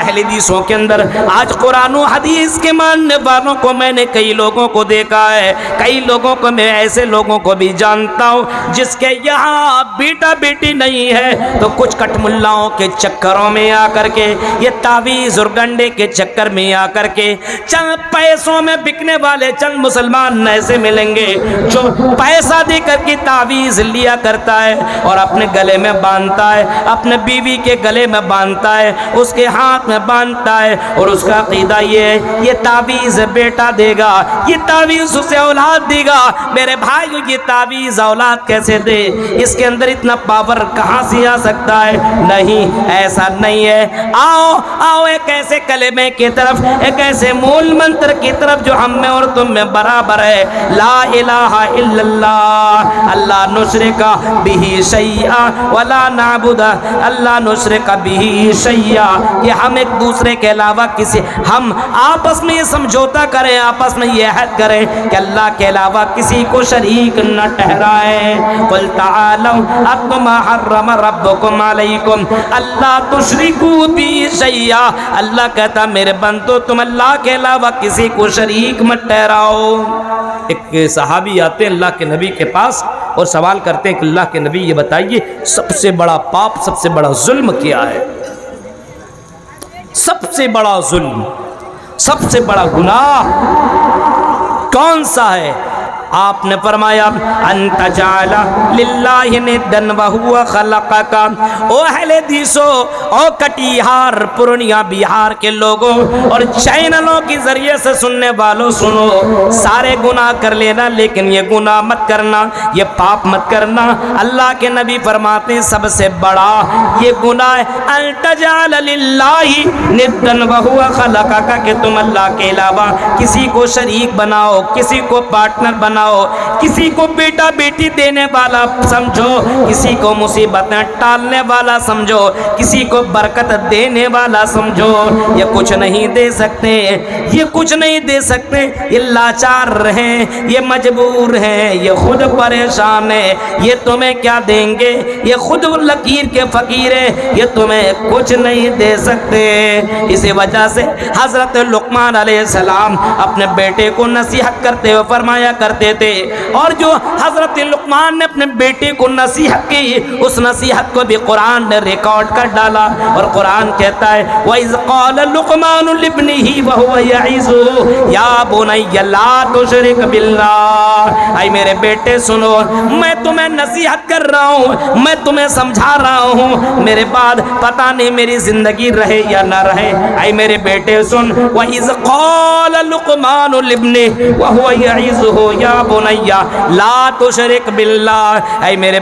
اہل حدیثوں کے اندر آج قرآن و حدیث کے ماننے والوں کو میں نے کئی لوگوں کو دیکھا ہے، کئی لوگوں کو میں ایسے لوگوں کو بھی جانتا ہوں جس کے یہاں بیٹا بیٹی نہیں ہے تو کچھ کٹ ملاؤں کے چکروں میں آ کر کے، یہ تعویذ اور گنڈے کے چکر میں آ کر کے چند پیسوں میں بکنے والے چند مسلمان ایسے ملیں گے جو پیسہ دے کر کے تعویذ لیا کرتا ہے اور اپنے گلے میں باندھتا ہے، اپنے بیوی کے گلے میں باندھتا ہے، اس کے ہاتھ میں باندھتا ہے، اور اس کا عقیدہ یہ ہے یہ تعویذ بیٹا دے گا، یہ تعویذ اسے اولاد دے گا۔ میرے بھائیو یہ تعویذ اولاد کیسے دے؟ اس کے اندر اتنا پاور کہاں سے آ سکتا ہے؟ نہیں، ایسا نہیں ہے۔ آؤ ایک ایسے کلمے کی طرف، ایک ایسے مول منتر کی طرف جو ہم میں اور تم میں برابر ہے، لا الہ الا اللہ، اللہ نشرک بہ شیئا ولا نعبد، اللہ نشرک بہ شیئا، یہ ہم ایک دوسرے کے علاوہ ہم آپس میں یہ سمجھوتا کریں، آپس میں یہ عہد کریں کہ اللہ کے علاوہ کسی کو شریک نہ ٹھہرائیں۔ قل تعالوا اتل ما حرم ربکم علیکم اللہ تشرکوا بہ شیئا، اللہ کہتا میرے بندو تم اللہ کے علاوہ کسی کو شریک مت ٹھہراؤ۔ ایک صحابی آتے ہیں اللہ کے نبی کے پاس اور سوال کرتے ہیں کہ اللہ کے نبی یہ بتائیے سب سے بڑا پاپ، سب سے بڑا ظلم کیا ہے؟ سب سے بڑا ظلم، سب سے بڑا گناہ کون سا ہے؟ آپ نے فرمایا ان تجعل للہ ندن وہو خلقک۔ او اہل حدیثو، او کٹیہار پورنیہ بہار کے لوگوں اور چینلوں کے ذریعے سے سننے والوں سنو، سارے گناہ کر لینا لیکن یہ گناہ مت کرنا، یہ پاپ مت کرنا۔ اللہ کے نبی فرماتے ہیں سب سے بڑا یہ گناہ ہے ان تجعل للہ ندن وہو خلقک، کہ تم اللہ کے علاوہ کسی کو شریک بناؤ، کسی کو پارٹنر بناؤ، کسی کو بیٹا بیٹی دینے والا سمجھو، کسی کو مصیبتیں ٹالنے والا سمجھو، کسی کو برکت دینے والا سمجھو۔ یہ کچھ نہیں دے سکتے، یہ کچھ نہیں دے سکتے، یہ لاچار رہیں، یہ مجبور ہیں، یہ خود پریشان ہیں، یہ تمہیں کیا دیں گے؟ یہ خود لکیر کے فقیر ہیں، یہ تمہیں کچھ نہیں دے سکتے۔ اسی وجہ سے حضرت لقمان علیہ السلام اپنے بیٹے کو نصیحت کرتے ہوئے فرمایا کرتے تھے، اور جو حضرت لقمان نے اپنے بیٹے کو نصیحت کی اس نصیحت کو بھی قرآن نے ریکارڈ کر ڈالا، اور قرآن کہتا ہے وَإِذْ قَالَ لُقْمَانُ لِابْنِهِ وَهُوَ يَعِظُهُ يَا بُنَيَّ لَا تُشْرِكْ بِاللَّهِ۔ اے میرے بیٹے سنو، میں تمہیں نصیحت کر رہا ہوں، میں تمہیں سمجھا رہا ہوں، میرے بعد پتہ نہیں میری زندگی رہے یا نہ رہے۔ اے میرے بیٹے سن، وَإِذْ قَالَ لُقْمَانُ لِابْنِهِ وَهُوَ يَعِظُهُ یا بنیا لا تشرک باللہ، اے میرے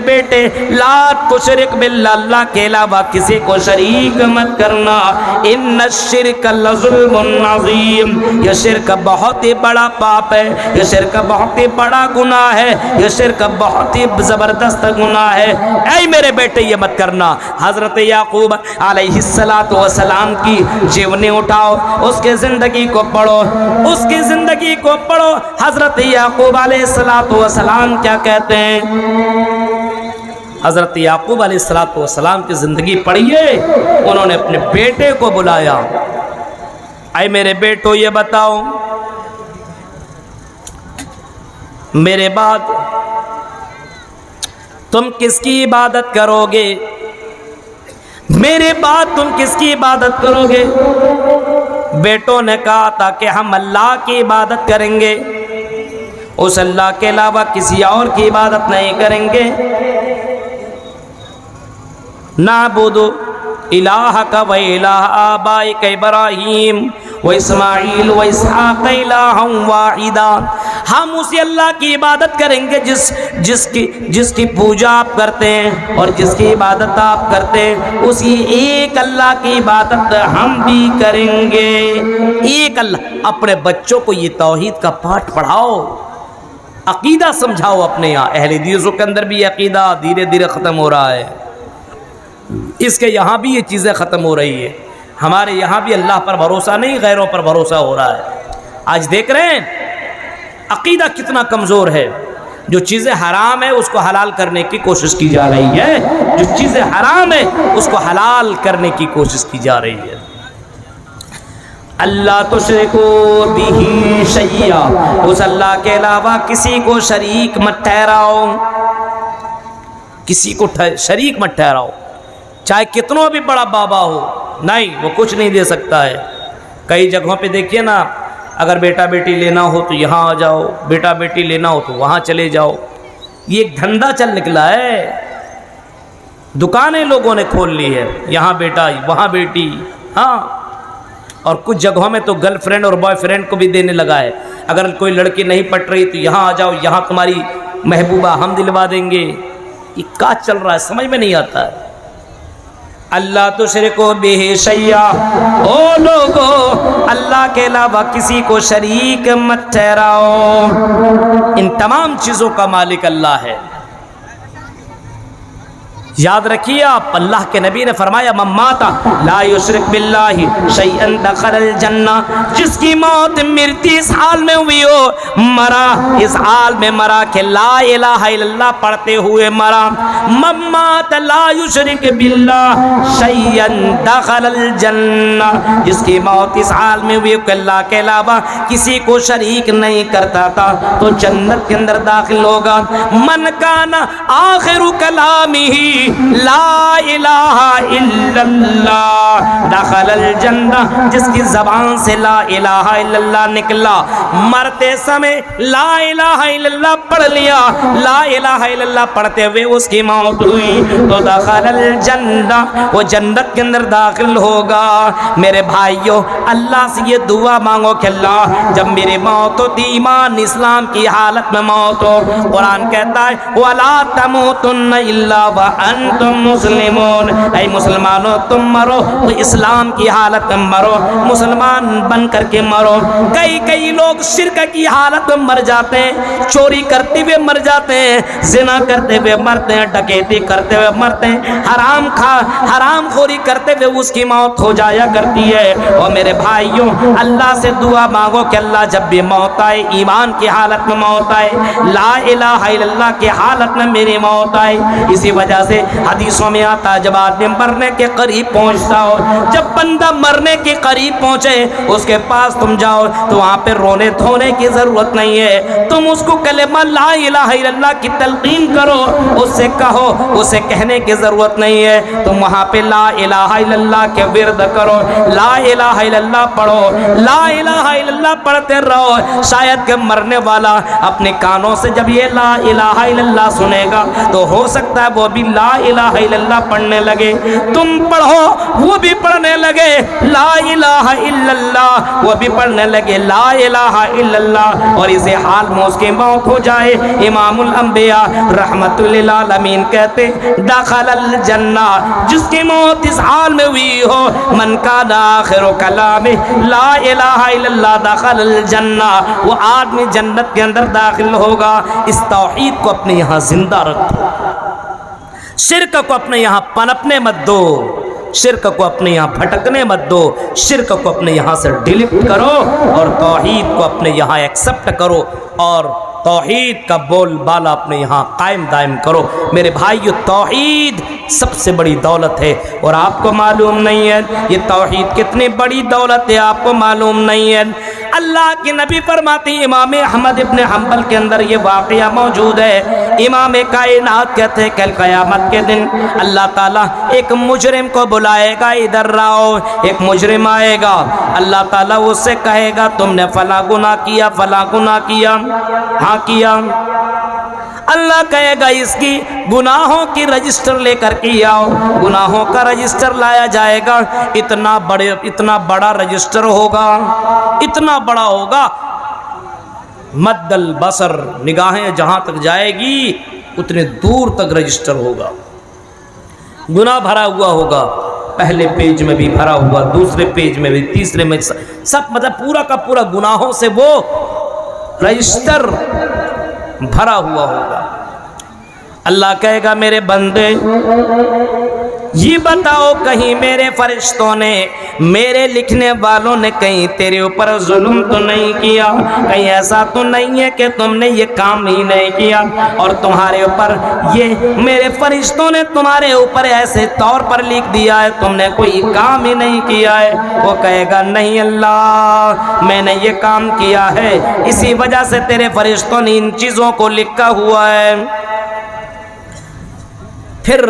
بیٹے لا تشرک باللہ، اللہ کے علاوہ کسی کو شریک مت کرنا، ان الشرک لظلم عظیم، یہ شرک بہت ہی بڑا پاپ ہے، یہ شرک بہت ہی بڑا گناہ ہے، یہ شرک بہت ہی زبردست گناہ ہے۔ اے میرے بیٹے یہ مت کرنا۔ حضرت یعقوب علیہ السلام کی جیونی اٹھاؤ، اس کے زندگی کو پڑھو، اس کی زندگی کو پڑھو۔ حضرت یعقوب علیہ السلام کیا کہتے ہیں؟ حضرت یعقوب علیہ السلام کی زندگی پڑھیے، انہوں نے اپنے بیٹے کو بلایا، اے میرے بیٹو یہ بتاؤ میرے بعد تم کس کی عبادت کرو گے؟ میرے بعد تم کس کی عبادت کرو گے؟ بیٹوں نے کہا تھا کہ ہم اللہ کی عبادت کریں گے، اس اللہ کے علاوہ کسی اور کی عبادت نہیں کریں گے۔ نعبد الہک و الہ آبائک ابراہیم و اسماعیل و اسحاق الہا واحدا، ہم اسی اللہ کی عبادت کریں گے جس کی پوجا آپ کرتے ہیں اور جس کی عبادت آپ کرتے ہیں، اسی ایک اللہ کی عبادت ہم بھی کریں گے۔ ایک اللہ۔ اپنے بچوں کو یہ توحید کا پاٹھ پڑھاؤ، عقیدہ سمجھاؤ اپنے یہاں۔ اہل حدیثوں کے اندر بھی عقیدہ دھیرے دھیرے ختم ہو رہا ہے، اس کے یہاں بھی یہ چیزیں ختم ہو رہی ہے۔ ہمارے یہاں بھی اللہ پر بھروسہ نہیں، غیروں پر بھروسہ ہو رہا ہے۔ آج دیکھ رہے ہیں عقیدہ کتنا کمزور ہے۔ جو چیزیں حرام ہے اس کو حلال کرنے کی کوشش کی جا رہی ہے، جو چیزیں حرام ہے اس کو حلال کرنے کی کوشش کی جا رہی ہے۔ اللہ تشرکو بہ شیئا، اس اللہ کے علاوہ کسی کو شریک مت ٹھہراؤ، کسی کو شریک مت ٹھہراؤ، چاہے کتنوں بھی بڑا بابا ہو، نہیں وہ کچھ نہیں دے سکتا ہے۔ کئی جگہوں پہ دیکھیے نا، اگر بیٹا بیٹی لینا ہو تو یہاں آ جاؤ، بیٹا بیٹی لینا ہو تو وہاں چلے جاؤ، یہ ایک دھندا چل نکلا ہے، دکانیں لوگوں نے کھول لی ہے، یہاں بیٹا وہاں بیٹی، ہاں، اور کچھ جگہوں میں تو گرل فرینڈ اور بوائے فرینڈ کو بھی دینے لگا ہے، اگر کوئی لڑکی نہیں پٹ رہی تو یہاں آ جاؤ، یہاں تمہاری محبوبہ ہم دلوا دیں گے۔ یہ کیا چل رہا ہے سمجھ میں نہیں آتا ہے۔ اللہ تشرکو بہ شیئا، او لوگو اللہ کے علاوہ کسی کو شریک مت ٹھہراؤ، ان تمام چیزوں کا مالک اللہ ہے۔ یاد رکھیے آپ، اللہ کے نبی نے فرمایا من مات لا یشرک باللہ شیئا دخل الجنہ، جس کی موت مرتی اس حال میں ہوئی ہو، مرا اس حال میں مرا کہ لا الہ الا اللہ پڑھتے ہوئے مرا، من مات لا یشرک باللہ شیئا دخل الجنہ، جس کی موت اس حال میں ہوئی کہ اللہ کے علاوہ کسی کو شریک نہیں کرتا تھا تو جنت کے اندر داخل ہوگا۔ من کان آخر کلامہ لا الہ الا اللہ دخل الجنہ، جس کی زبان سے لا الہ الا اللہ نکلا، مرتے سمے لا الہ الا اللہ پڑھ لیا، لا الہ الا اللہ پڑھتے ہوئے اس کی موت ہوئی تو دخل الجنہ، وہ جنت کے اندر داخل ہوگا۔ میرے بھائیوں، اللہ سے یہ دعا مانگو کہ اللہ جب میری موت ہوتی ایمان اسلام کی حالت میں موت ہو، قرآن کہتا ہے وَلَا تَمُوتُنَّ إِلَّا وَأَنْتُمْ مُسْلِمُونَ، اے مسلمانوں تم مرو تو اسلام کی حالت میں مرو، مسلمان بن کر کے مرو۔ کئی لوگ شرک کی حالت میں مر جاتے ہیں، چوری کرتے ہوئے مر جاتے ہیں، زنا کرتے ہوئے مرتے ہیں، ڈکیتی کرتے ہوئے مرتے ہیں، حرام خوری کرتے ہوئے اس کی موت ہو جایا کرتی ہے۔ اور میرے بھائیوں، اللہ سے دعا مانگو کہ اللہ جب بھی موت آئے ایمان کی حالت میں موت آئے، لا الہ الا اللہ کی حالت میں میری موت آئے۔ اسی وجہ سے حدیثوں میں آتا ہے جب آدمی مرنے کے قریب پہنچتا ہو، جب بندہ مرنے کے قریب پہنچے اس کے پاس تم جاؤ تو وہاں پہ رونے دھونے کی ضرورت نہیں ہے، تم اس کو کلمہ لا الہ الا اللہ کی تلقین کرو، اس سے کہو، اسے کہنے کی ضرورت نہیں ہے، تم وہاں پہ لا الہ الا اللہ کے ورد کرو، لا الہ الا اللہ پڑھو، لا الہ الا اللہ پڑھتے رہو۔ شاید کہ مرنے والا اپنے کانوں سے جب یہ لا الہ الا اللہ سنے گا تو ہو سکتا ہے وہ بھی لا الہ الا اللہ پڑھنے لگے، تم پڑھو وہ بھی پڑھنے لگے، لا الہ الا اللہ وہ بھی پڑھنے لگے، لا الہ الا اللہ، اور اسی حال میں اس کی موت ہو جائے۔ امام الانبیاء رحمت للعالمین کہتے دخل الجنہ، جس کی موت اس حال میں ہوئی ہو، من کان آخر کلامہ لا الہ الا اللہ دخل الجنہ، وہ آدمی جنت کے اندر داخل ہوگا۔ اس توحید کو اپنے یہاں زندہ رکھو، شرک کو اپنے یہاں پنپنے مت دو، شرک کو اپنے یہاں بھٹکنے مت دو، شرک کو اپنے یہاں سے ڈیلیٹ کرو اور توحید کو اپنے یہاں ایکسپٹ کرو اور توحید کا بول بالا اپنے یہاں قائم دائم کرو۔ میرے بھائیو، توحید سب سے بڑی دولت ہے اور آپ کو معلوم نہیں ہے یہ توحید کتنی بڑی دولت ہے، آپ کو معلوم نہیں ہے۔ اللہ کے نبی فرماتے ہیں، امام احمد ابن حنبل کے اندر یہ واقعہ موجود ہے، امام کائنات کہتے ہیں کل قیامت کے دن اللہ تعالیٰ ایک مجرم کو بلائے گا، ادھر رہو، ایک مجرم آئے گا، اللہ تعالیٰ اس سے کہے گا تم نے فلاں گناہ کیا، فلاں گناہ کیا، ہاں کیا، اللہ کہے گا اس کی گناہوں کی رجسٹر لے کر کے آؤ، گناہوں کا رجسٹر لایا جائے گا، اتنا بڑا رجسٹر ہوگا، اتنا بڑا ہوگا، مد البصر، نگاہیں جہاں تک جائے گی اتنے دور تک رجسٹر ہوگا، گناہ بھرا ہوا ہوگا، پہلے پیج میں بھی بھرا ہوا، دوسرے پیج میں بھی، تیسرے میں، سب مطلب پورا کا پورا گناہوں سے وہ رجسٹر بھرا ہوا ہوگا۔ اللہ کہے گا میرے بندے یہ بتاؤ کہیں میرے فرشتوں نے، میرے لکھنے والوں نے کہیں تیرے اوپر ظلم تو نہیں کیا؟ کہیں ایسا تو نہیں ہے کہ تم نے یہ کام ہی نہیں کیا اور تمہارے اوپر یہ میرے فرشتوں نے تمہارے اوپر ایسے طور پر لکھ دیا ہے تم نے کوئی کام ہی نہیں کیا ہے؟ وہ کہے گا نہیں اللہ، میں نے یہ کام کیا ہے، اسی وجہ سے تیرے فرشتوں نے ان چیزوں کو لکھا ہوا ہے۔ پھر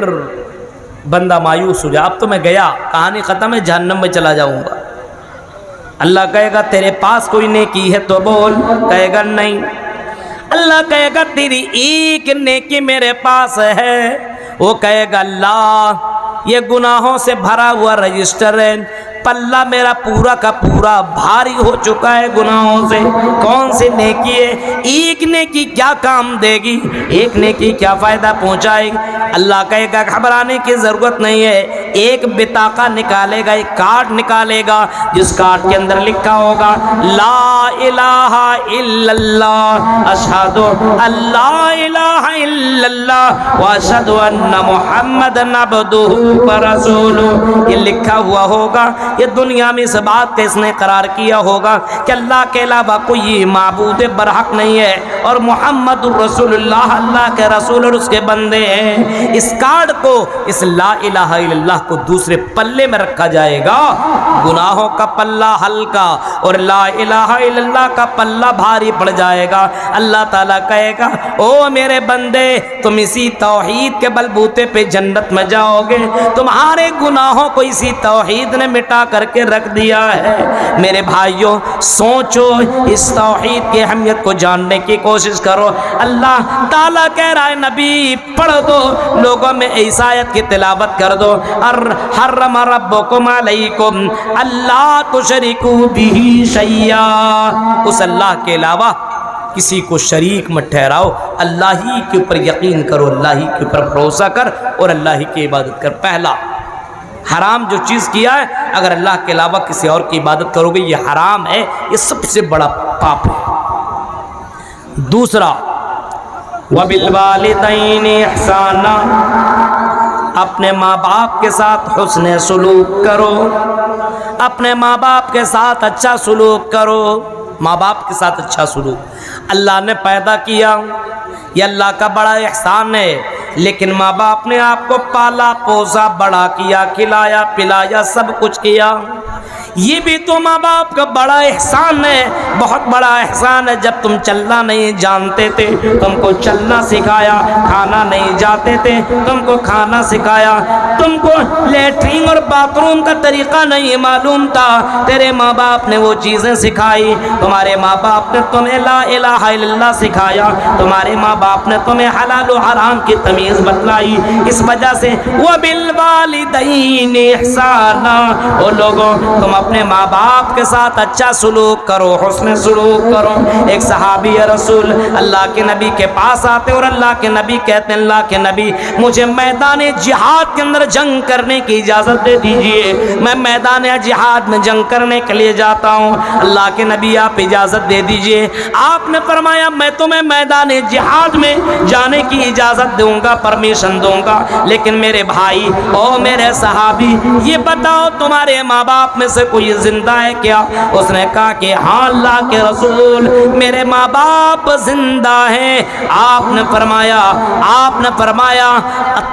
بندہ مایوس ہو جائے، اب تو میں گیا، کہانی ختم ہے، جہنم میں چلا جاؤں گا۔ اللہ کہے گا تیرے پاس کوئی نیکی ہے تو بول، کہے گا نہیں۔ اللہ کہے گا تیری ایک نیکی میرے پاس ہے، وہ کہے گا اللہ یہ گناہوں سے بھرا ہوا رجسٹر ہے، پلہ میرا پورا کا پورا بھاری ہو چکا ہے گناہوں سے، کون سی نیکی ہے؟ ایک نیکی کیا کام دے گی، ایک نیکی کیا فائدہ پہنچائے گی؟ اللہ کہے گا گھبرانے کی ضرورت نہیں ہے، ایک بطاقہ نکالے گا، ایک کارڈ نکالے گا، جس کارڈ کے اندر لکھا ہوگا لا الہ الا اللہ اشہد اللہ الہ الا اللہ واشہد ان محمد عبدہ ورسولہ، یہ لکھا ہوا ہوگا۔ یہ دنیا میں اس بات کا اس نے قرار کیا ہوگا کہ اللہ کے علاوہ کوئی معبود برحق نہیں ہے اور محمد الرسول اللہ اللہ کے رسول اور اس کے بندے ہیں۔ اس کارڈ کو، اس لا الہ الا اللہ کو دوسرے پلے میں رکھا جائے گا، گناہوں کا پلہ ہلکا اور لا الہ الا اللہ کا پلہ بھاری پڑ جائے گا۔ اللہ تعالیٰ کہے گا او میرے بندے تم اسی توحید کے بلبوتے پہ جنت میں جاؤ گے، تمہارے گناہوں کو اسی توحید نے مٹا کر کے رکھ دیا ہے۔ میرے بھائیوں سوچو، اس توحید کی اہمیت کو جاننے کی کوشش کرو۔ اللہ تعالیٰ کہہ رہا ہے نبی پڑھ دو، لوگوں میں اس آیت کی تلاوت کر دو، حرم ربکم علیکم اللہ تشرکوا بہ شیئا، اس اللہ کے علاوہ کسی کو شریک مت ٹھہراؤ، اللہ ہی کے اوپر یقین کرو، اللہ ہی کے اوپر بھروسہ کر اور اللہ ہی کی عبادت کر۔ پہلا حرام جو چیز کیا ہے، اگر اللہ کے علاوہ کسی اور کی عبادت کرو گے یہ حرام ہے، یہ سب سے بڑا پاپ ہے۔ دوسرا وَبِالْوَالِدَيْنِ إِحْسَانًا، اپنے ماں باپ کے ساتھ حسن سلوک کرو، اپنے ماں باپ کے ساتھ اچھا سلوک کرو، ماں باپ کے ساتھ اچھا سلوک۔ اللہ نے پیدا کیا، یہ اللہ کا بڑا احسان ہے، لیکن ماں باپ نے آپ کو پالا پوسا، بڑا کیا، کھلایا پلایا، سب کچھ کیا، یہ بھی تو ماں باپ کا بڑا احسان ہے، بہت بڑا احسان ہے۔ جب تم چلنا نہیں جانتے تھے تم کو چلنا سکھایا، کھانا نہیں جاتے تھے تم کو کھانا سکھایا، تم کو لیٹرین اور باتھ روم کا طریقہ نہیں معلوم تھا، تیرے ماں باپ نے وہ چیزیں سکھائی، تمہارے ماں باپ نے تمہیں لا الہ الا اللہ سکھایا، تمہارے ماں باپ نے تمہیں حلال و حرام کی تمیز بتلائی۔ اس وجہ سے وَبِالْوَالِدَيْنِ إِحْسَانًا، او لوگوں تم اپنے ماں باپ کے ساتھ اچھا سلوک کرو، حسن سلوک کرو۔ ایک صحابی رسول اللہ کے نبی کے پاس آتے اور اللہ کے نبی کہتے ہیں اللہ کے نبی مجھے میدان جہاد کے اندر جنگ کرنے کی اجازت دے دیجئے، میں میدان جہاد میں جنگ کرنے کے لیے جاتا ہوں۔ اللہ کے نبی آپ اجازت دے دیجئے۔ آپ نے فرمایا میں تمہیں میدان جہاد میں جانے کی اجازت دوں گا، پرمیشن دوں گا، لیکن میرے بھائی او میرے صحابی یہ بتاؤ تمہارے ماں باپ میں سے کوئی زندہ ہے کیا؟ اس نے کہا کہ ہاں اللہ کے رسول میرے ماں باپ زندہ ہیں۔ آپ نے فرمایا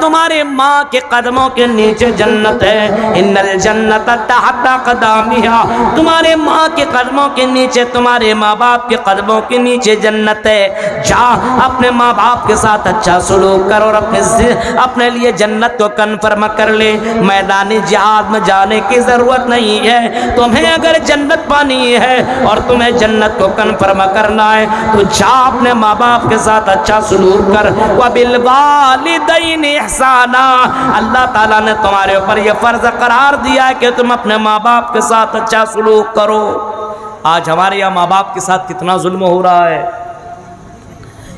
تمہارے ماں کے قدموں کے نیچے جنت ہے، ان الجنت تحت قدامہا، تمہارے ماں کے قدموں کے نیچے، تمہارے ماں باپ کے قدموں کے نیچے جنت ہے، جا اپنے ماں باپ کے ساتھ اچھا سلوک کر اور اپنے لیے جنت کو کنفرم کر لے۔ میدان جہاد میں جانے کی ضرورت نہیں ہے، تمہیں اگر جنت پانی ہے اور تمہیں جنت کو کنفرم کرنا ہے تو جا اپنے ماں باپ کے ساتھ اچھا سلوک کر۔ وَبِالْوَالِدَيْنِ إِحْسَانًا، اللہ تعالیٰ نے تمہارے اوپر یہ فرض قرار دیا ہے کہ تم اپنے ماں باپ کے ساتھ اچھا سلوک کرو۔ آج ہمارے یہاں ماں باپ کے ساتھ کتنا ظلم ہو رہا ہے،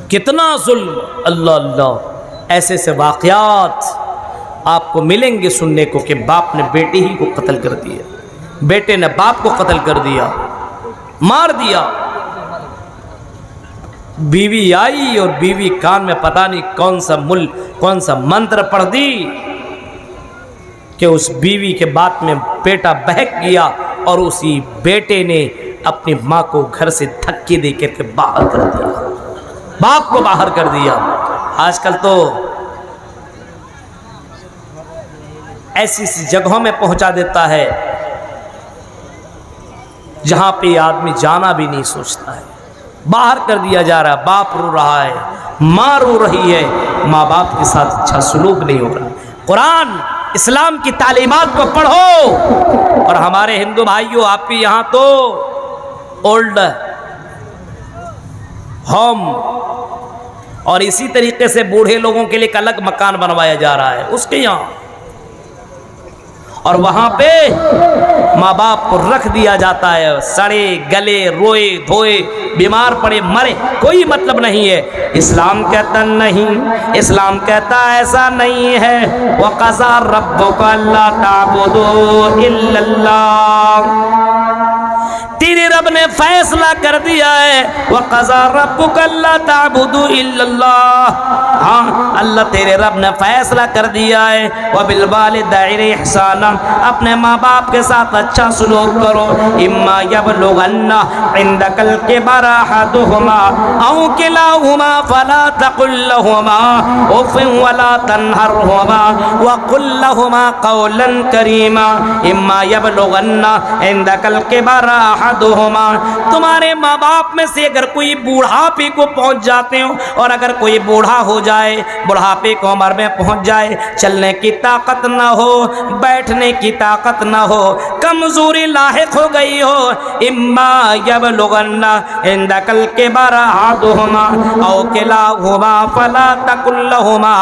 کتنا ظلم، اللہ اللہ۔ ایسے ایسے واقعات آپ کو ملیں گے سننے کو کہ باپ نے بیٹی ہی کو قتل کر دیا، بیٹے نے باپ کو قتل کر دیا، مار دیا۔ بیوی آئی اور بیوی کان میں پتہ نہیں کون سا منتر پڑھ دی، کہ اس بیوی کے بات میں بیٹا بہک گیا اور اسی بیٹے نے اپنی ماں کو گھر سے دھکے دے کر کے باہر کر دیا، باپ کو باہر کر دیا۔ آج کل تو ایسی جگہوں میں پہنچا دیتا ہے جہاں پہ آدمی جانا بھی نہیں سوچتا ہے، باہر کر دیا جا رہا ہے۔ باپ رو رہا ہے، ماں رو رہی ہے، ماں باپ کے ساتھ اچھا سلوک نہیں ہو رہا۔ قرآن اسلام کی تعلیمات کو پڑھو۔ اور ہمارے ہندو بھائیوں، آپ بھی یہاں تو اولڈ ہوم اور اسی طریقے سے بوڑھے لوگوں کے لیے ایک الگ مکان بنوایا جا رہا ہے اس کے یہاں، اور وہاں پہ ماں باپ کو رکھ دیا جاتا ہے، سڑے گلے روئے دھوئے بیمار پڑے مرے، کوئی مطلب نہیں ہے۔ اسلام کہتا نہیں، اسلام کہتا ایسا نہیں ہے۔ وَقَضَىٰ رَبُّكَ أَلَّا تَعْبُدُوا إِلَّا اللَّهَ، تیرے رب نے فیصلہ کر دیا ہے۔ وَقَضَىٰ رَبُّكَ أَلَّا تَعْبُدُوا إِلَّا اللَّهَ، ہاں اللہ تیرے رب نے فیصلہ کر دیا ہے۔ وَبِالْوَالِدَيْنِ إِحْسَانًا، اپنے ماں باپ کے ساتھ اچھا سلوک کرو۔ إِمَّا يَبْلُغَنَّ عِندَكَ الْكِبَرَ أَحَدُهُمَا أَوْ كِلَاهُمَا فَلَا تَقُل لَّهُمَا أُفٍّ وَلَا تَنْهَرْهُمَا وَقُل لَّهُمَا قَوْلًا كَرِيمًا۔ إِمَّا يَبْلُغَنَّ عِندَكَ الْكِبَرَ أَحَدُهُمَا، تمہارے ماں باپ میں سے اگر کوئی بوڑھاپے کو پہنچ جاتے ہو، اور اگر کوئی بوڑھا ہو جائے، بڑھاپے کو عمر میں پہنچ جائے، چلنے کی طاقت نہ ہو، بیٹھنے کی طاقت نہ ہو، کمزوری لاحق ہو گئی ہو، اما یبلغن عندک الکبر احدہما او کلاہما فلا تقل لہما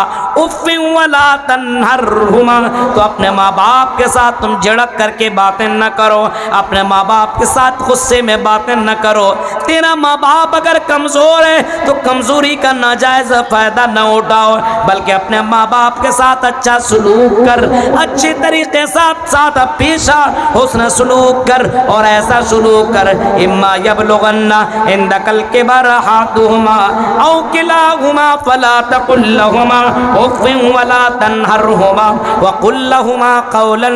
اف ولا تنہرہما، تو اپنے ماں باپ کے ساتھ تم جھڑک کر کے باتیں نہ کرو، اپنے ماں باپ کے ساتھ غصے میں باتیں نہ کرو۔ تیرا ماں باپ اگر کمزور ہے تو کمزوری کا ناجائز فائدہ نہ اٹھاؤ، بلکہ اپنے ماں باپ کے ساتھ اچھا سلوک کر، اچھے طریقے ساتھ پیش آ، حسن سلوک کر اور ایسا سلوک کر۔ اما یبلغن عندک الکبر احدہما او کلاہما فلا تقل لہما اف ولا تنہرہما وقل لہما قولا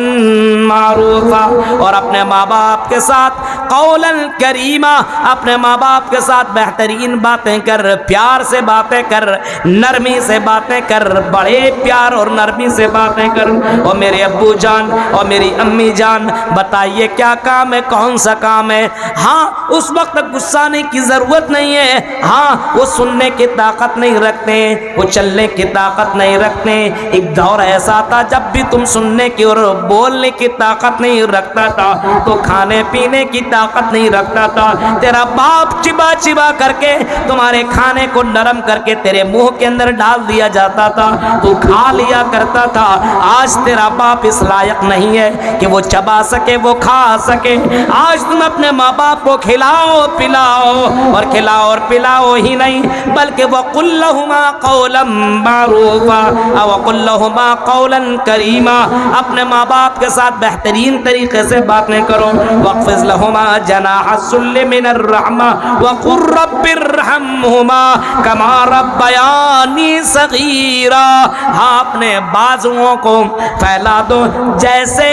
معروفا، اور اپنے ماں باپ کے ساتھ قولا کریما، اپنے ماں باپ کے ساتھ بہترین باتیں کر، پیار سے باتیں کر، نرمی سے باتیں کر، بڑے پیار اور نرمی سے باتیں کر۔ اور میرے ابو جان اور میری امی جان بتائیے کیا کام ہے، کون سا کام ہے؟ ہاں اس وقت غصہ آنے کی ضرورت نہیں ہے، ہاں وہ سننے کی طاقت نہیں رکھتے، وہ چلنے کی طاقت نہیں رکھتے۔ ایک دور ایسا تھا جب بھی تم سننے کی اور بولنے کی طاقت نہیں رکھتا تھا تو کھانے پینے کی طاقت نہیں رکھتا تھا، تیرا باپ چبا چبا کر کے تمہارے کھانے کو نرم کر کے تیرے منہ کے اندر ڈال دیا جاتا تھا، تو کھا لیا کرتا تھا۔ آج تیرا باپ اس لائق نہیں ہے کہ وہ چبا سکے، وہ کھا سکے۔ آج تم اپنے ماں باپ کو کھلاؤ پلاؤ، اور کھلاؤ اور پلاؤ ہی نہیں بلکہ وَقُل لَّهُمَا قَوْلًا مَّعْرُوفًا وَقُل لَّهُمَا قَوْلًا كَرِيمًا، اپنے ماں باپ کے ساتھ بہترین طریقے سے باتیں کرو۔ وَاخْفِضْ لَهُمَا جَنَاحَ الذُّلِّ مِنَ الرَّحْمَةِ وَقُل رَّبِّ ارْحَمْهُمَا كَمَا رَبَّيَانِي صَغِيرًا، ہاں اپنے بازوؤں کو پھیلا دو، جیسے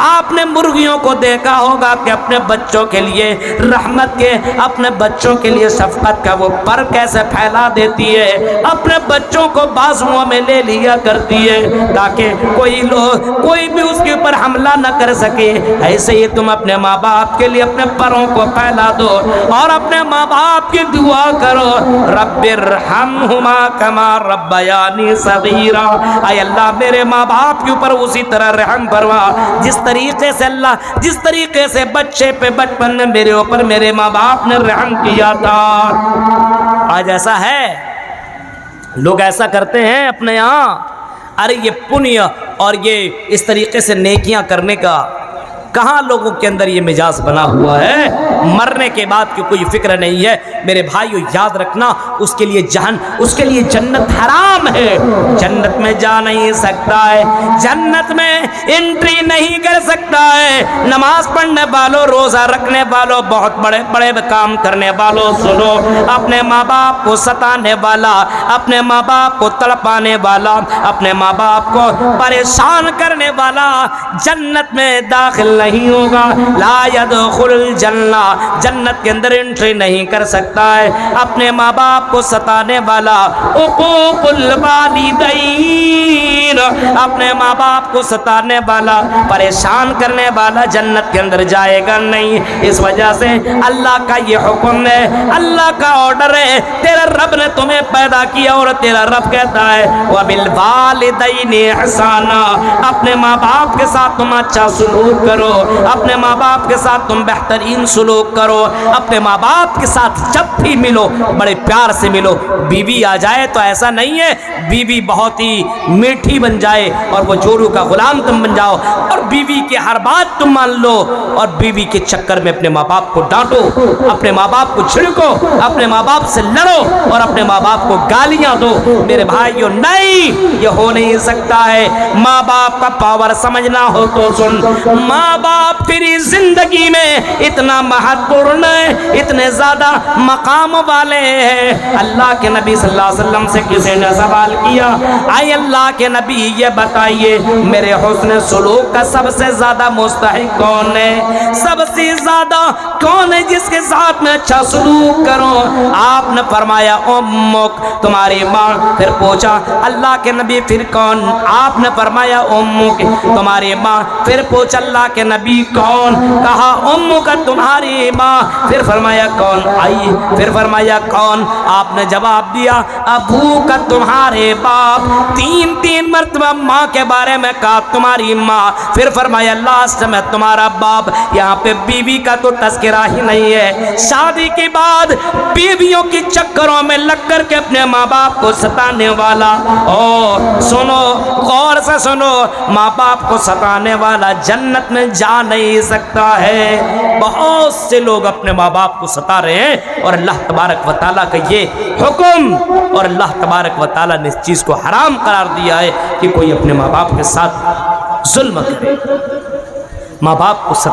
آپ نے مرغیوں کو دیکھا ہوگا کہ اپنے بچوں کے لیے رحمت کے، اپنے بچوں کے لیے شفقت کا وہ پر کیسے پھیلا دیتی ہے، اپنے بچوں کو بازوؤں میں لے لیا کرتی ہے تاکہ کوئی بھی اس کے اوپر حملہ نہ کر سکے۔ ایسے ہی تم اپنے ماں باپ کے لیے اپنے پروں کو پھیلا دو اور اپنے ماں باپ کی دعا کرو، رب ارحمہما کما ربیانی صغیرا، اے اللہ میرے ماں باپ کے اوپر اسی طرح رحم فرما جس طریقے سے اللہ، جس طریقے سے بچے پہ بچپن میں میرے اوپر میرے ماں باپ نے رحم کیا تھا۔ آج ایسا ہے، لوگ ایسا کرتے ہیں اپنے یہاں، ارے یہ پنیہ اور یہ اس طریقے سے نیکیاں کرنے کا کہاں لوگوں کے اندر یہ مزاج بنا ہوا ہے؟ مرنے کے بعد کی کوئی فکر نہیں ہے۔ میرے بھائیو یاد رکھنا، اس کے لیے جنت حرام ہے، جنت میں جا نہیں سکتا ہے، جنت میں انٹری نہیں کر سکتا ہے۔ نماز پڑھنے والوں، روزہ رکھنے والوں، بہت بڑے بڑے کام کرنے والوں سنو، اپنے ماں باپ کو ستانے والا، اپنے ماں باپ کو تڑپانے والا، اپنے ماں باپ کو پریشان کرنے والا جنت میں داخل نہیں ہوگا۔ لا يدخل الجنہ، جنت کے اندر انٹری نہیں کر سکتا ہے۔ اپنے ماں باپ کو ستانے والا، عقوق الوالدین، اپنے ماں باپ کو ستانے والا، پریشان کرنے والا جنت کے اندر جائے گا نہیں۔ اس وجہ سے اللہ کا یہ حکم ہے، اللہ کا آرڈر ہے، تیرا رب نے تمہیں پیدا کیا اور تیرا رب کہتا ہے وَبِالْوَالِدَيْنِ احسانا، اپنے ماں باپ کے ساتھ تم اچھا سلوک کرو، اپنے ماں باپ کے ساتھ تم بہترین سلوک کرو، اپنے ماں باپ کے ساتھ جب بھی ملو بڑے پیار سے ملو۔ بیوی آ جائے تو ایسا نہیں ہے بیوی بہت ہی میٹھی بن جائے اور وہ جورو کا غلام تم بن جاؤ اور بیوی کی ہر بات تم مان لو اور بیوی کے چکر میں اپنے ماں باپ کو ڈانٹو، اپنے ماں باپ کو چھڑکو، اپنے ماں باپ سے لڑو اور اپنے ماں باپ کو گالیاں دو۔ میرے بھائیو نہیں، یہ ہو نہیں سکتا ہے۔ ماں باپ کا پاور سمجھنا ہو تو سن، ماں باپ تیری زندگی میں اتنا مہتوپورن ہے، اتنے زیادہ مقام والے ہیں۔ اللہ کے نبی صلی اللہ علیہ وسلم سے کسی نے سوال کیا، اے اللہ کے نبی یہ بتائیے میرے حسن سلوک کا سب سے زیادہ مستحق کون ہے؟ سب سے زیادہ کون ہے جس کے ساتھ میں اچھا سلوک کروں؟ آپ نے فرمایا امک، تمہاری ماں۔ پھر پوچھا اللہ کے نبی پھر کون؟ آپ نے فرمایا امک، تمہاری ماں۔ پھر پوچھا اللہ کے نبی کون؟ کہا امک، تمہاری ماں۔ پھر فرمایا کون؟ آئی پھر فرمایا کون؟ آپ نے جواب دیا ابو کا، تمہارے باپ۔ تین مرتبہ ماں کے بارے میں کہا تمہاری ماں، پھر فرمایا لاسٹ میں تمہارا باپ۔ یہاں پہ بیوی کا تو تذکرہ ہی نہیں ہے۔ شادی کے بعد بیویوں کی چکروں میں لگ کر کے اپنے ماں باپ کو ستانے والا، او سنو غور سے سنو، ماں باپ کو ستانے والا جنت میں جا نہیں سکتا ہے۔ بہت سے لوگ اپنے ماں باپ کو ستا رہے ہیں اور اللہ تبارک و تعالیٰ کا یہ حکم اور اللہ تبارک و تعالیٰ نے اس چیز کو حرام قرار دیا ہے کہ کوئی اپنے ماں باپ کے ساتھ ظلم کرے، ماں باپ کو ستا